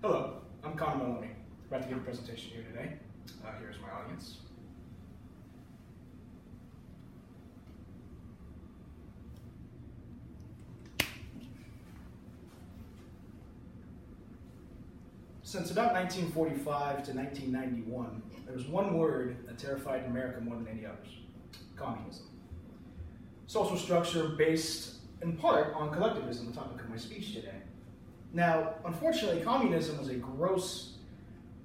Hello, I'm Connor Maloney. About to give a presentation here today. Here's my audience. Since about 1945 to 1991, there was one word that terrified America more than any others: communism. Social structure based in part on collectivism, the topic of my speech today. Now, unfortunately, communism was a gross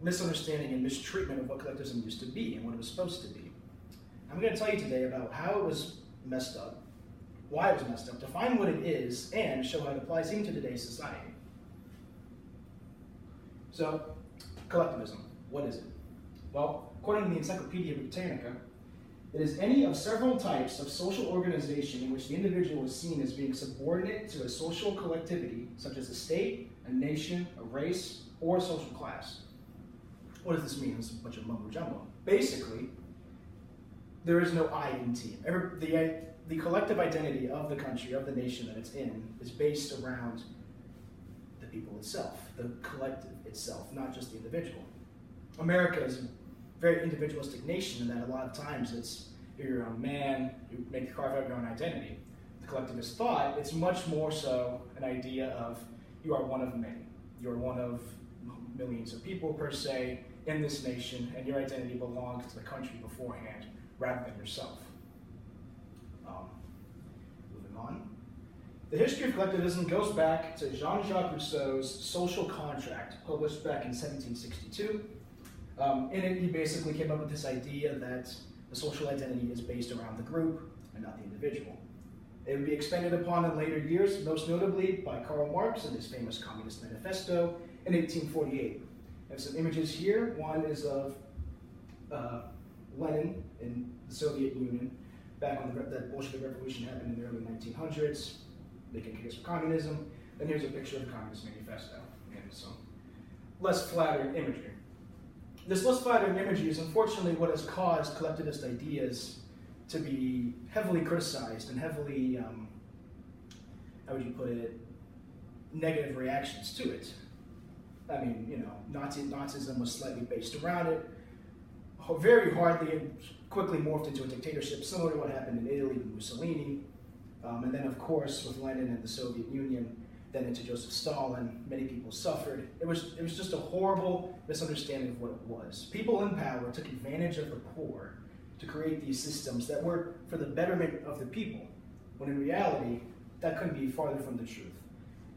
misunderstanding and mistreatment of what collectivism used to be and what it was supposed to be. I'm going to tell you today about how it was messed up, why it was messed up, define what it is, and show how it applies even to today's society. So, collectivism, what is it? Well, according to the Encyclopedia Britannica, it is any of several types of social organization in which the individual is seen as being subordinate to a social collectivity, such as a state, a nation, a race, or a social class. What does this mean? It's a bunch of mumbo jumbo. Basically, there is no I in team. The collective identity of the country, of the nation that it's in, is based around the people itself, the collective itself, not just the individual. America is a very individualistic nation in that a lot of times it's you're your own man, you carve out your own identity. The collectivist thought, it's much more so an idea of you are one of many. You are one of millions of people per se in this nation, and your identity belongs to the country beforehand rather than yourself. Moving on. The history of collectivism goes back to Jean-Jacques Rousseau's Social Contract, published back in 1762. In it, he basically came up with this idea that the social identity is based around the group and not the individual. It would be expanded upon in later years, most notably by Karl Marx in his famous Communist Manifesto in 1848. I have some images here. One is of Lenin in the Soviet Union back when that Bolshevik Revolution happened in the early 1900s, making a case for communism. Then here's a picture of the Communist Manifesto and some less flattering imagery. This less flattering imagery is unfortunately what has caused collectivist ideas to be heavily criticized and heavily, how would you put it, negative reactions to it. I mean, you know, Nazism was slightly based around it, very hardly and quickly morphed into a dictatorship, similar to what happened in Italy with Mussolini, and then of course with Lenin and the Soviet Union, then into Joseph Stalin. Many people suffered. It was just a horrible misunderstanding of what it was. People in power took advantage of the poor to create these systems that were for the betterment of the people, when in reality, that couldn't be farther from the truth.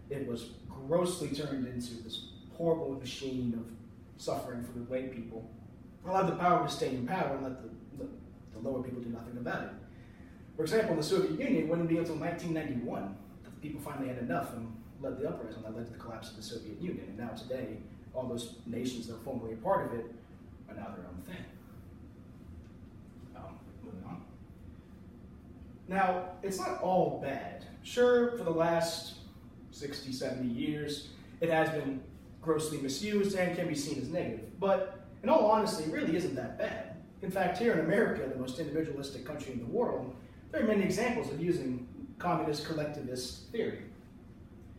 It was grossly turned into this horrible machine of suffering for the white people. Allowed the power to stay in power and let the lower people do nothing about it. For example, in the Soviet Union, it wouldn't be until 1991 that the people finally had enough and led the uprising that led to the collapse of the Soviet Union. And now today, all those nations that were formerly a part of it are now their own thing. Moving on. Now, it's not all bad. Sure, for the last 60, 70 years, it has been grossly misused and can be seen as negative. But in all honesty, it really isn't that bad. In fact, here in America, the most individualistic country in the world, there are many examples of using communist collectivist theory.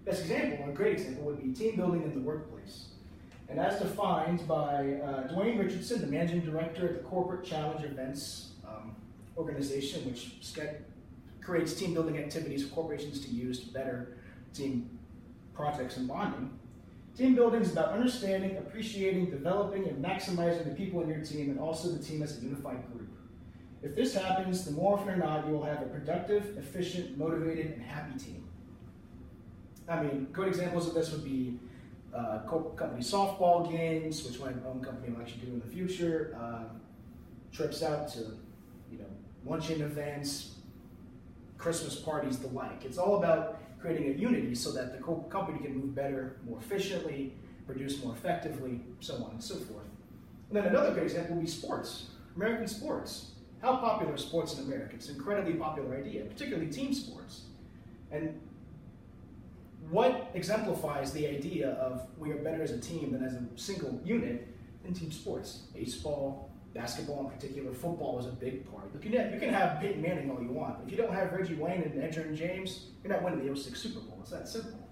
Best example, a great example, would be team building in the workplace. And as defined by Dwayne Richardson, the managing director at the Corporate Challenge Events organization, which creates team building activities for corporations to use to better team projects and bonding. Team building is about understanding, appreciating, developing, and maximizing the people in your team and also the team as a unified group. If this happens, then more often than not, you will have a productive, efficient, motivated, and happy team. I mean, good examples of this would be company softball games, which my own company will actually do in the future, trips out to, luncheon events, Christmas parties, the like. It's all about creating a unity so that the company can move better, more efficiently, produce more effectively, so on and so forth. And then another good example would be sports, American sports. How popular are sports in America? It's an incredibly popular idea, particularly team sports. And what exemplifies the idea of we are better as a team than as a single unit in team sports? Baseball, basketball in particular, football is a big part. You can have Peyton Manning all you want, but if you don't have Reggie Wayne and Edgerrin James, you're not winning the '06 Super Bowl. It's that simple.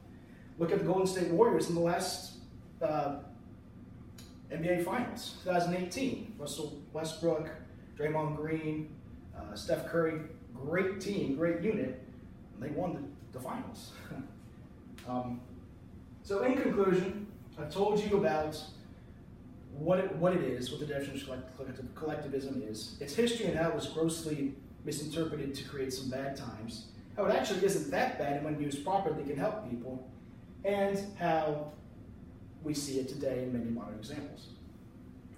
Look at the Golden State Warriors in the last NBA Finals, 2018. Russell Westbrook, Draymond Green, Steph Curry, great team, great unit, and they won the finals. So in conclusion, I've told you about what it is, what the definition of collectivism is, its history and how it was grossly misinterpreted to create some bad times, how it actually isn't that bad and when used properly can help people, and how we see it today in many modern examples.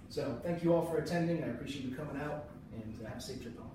So thank you all for attending. I appreciate you coming out, and have a safe trip home.